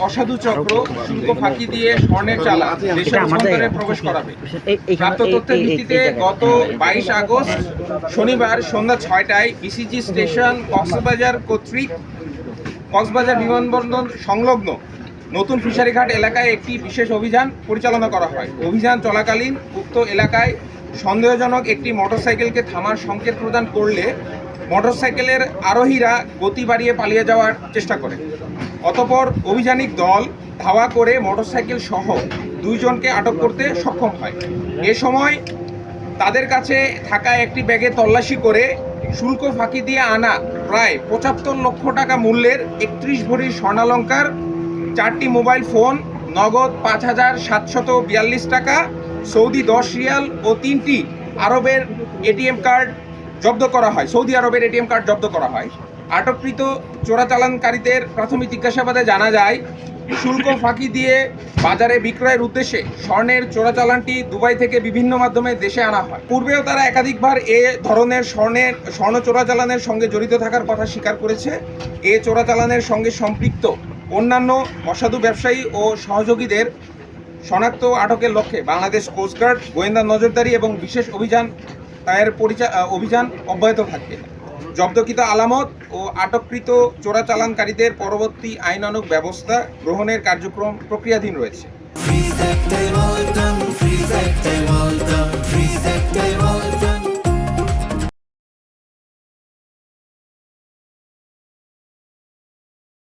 অসাধু চক্র শুল্ক ফাঁকি দিয়ে স্বর্ণের চালান দেশের অভ্যন্তরে প্রবেশ করাবে। প্রাপ্ত তথ্যের ভিত্তিতে গত 22 আগস্ট শনিবার সন্ধ্যা 6টায় বিসিজি স্টেশন কক্সবাজার কর্তৃক কক্সবাজার বিমানবন্দর সংলগ্ন নতুন ফিশারিঘাট এলাকায় একটি বিশেষ অভিযান পরিচালনা করা হয়। অভিযান চলাকালীন উক্ত এলাকায় সন্দেহজনক একটি মোটরসাইকেলকে থামার সংকেত প্রদান করলে মোটরসাইকেলের আরোহীরা গতি বাড়িয়ে পালিয়ে যাওয়ার চেষ্টা করে। অতঃপর অভিযানিক দল ধাওয়া করে মোটরসাইকেল সহ 2 জনকে আটক করতে সক্ষম হয়। এ সময় তাদের কাছে থাকা একটি ব্যাগে তল্লাশি করে শুল্ক ফাঁকি দিয়ে আনা প্রায় 75 লক্ষ টাকা মূল্যের 31 ভরি স্বর্ণালঙ্কার, 4টি মোবাইল ফোন, নগদ 5,742 টাকা, সৌদি 10 রিয়াল ও 3টি আরবের এটিএম কার্ড জব্দ করা হয়। সৌদি আরবের এটিএম কার্ড জব্দ করা হয়। আটককৃত চোরাচালানকারীদের প্রাথমিক জিজ্ঞাসাবাদে জানা যায়, শুল্ক ফাঁকি দিয়ে বাজারে বিক্রয়ের উদ্দেশ্যে স্বর্ণের চোরাচালানটি দুবাই থেকে বিভিন্ন মাধ্যমে দেশে আনা হয়। পূর্বেও তারা একাধিকবার এ ধরনের স্বর্ণ চোরাচালানের সঙ্গে জড়িত থাকার কথা স্বীকার করেছে। এ চোরাচালানের সঙ্গে সম্পৃক্ত অন্যান্য অসাধু ব্যবসায়ী ও সহযোগীদের শনাক্ত আটকের লক্ষ্যে বাংলাদেশ কোস্টগার্ড গোয়েন্দা নজরদারি এবং বিশেষ অভিযান অব্যাহত থাকবে। জব্দকৃত আলামত ও আটককৃত চোরাচালানকারীদের পরবর্তী আইনানুগ ব্যবস্থা গ্রহণের কার্যক্রম প্রক্রিয়াধীন রয়েছে।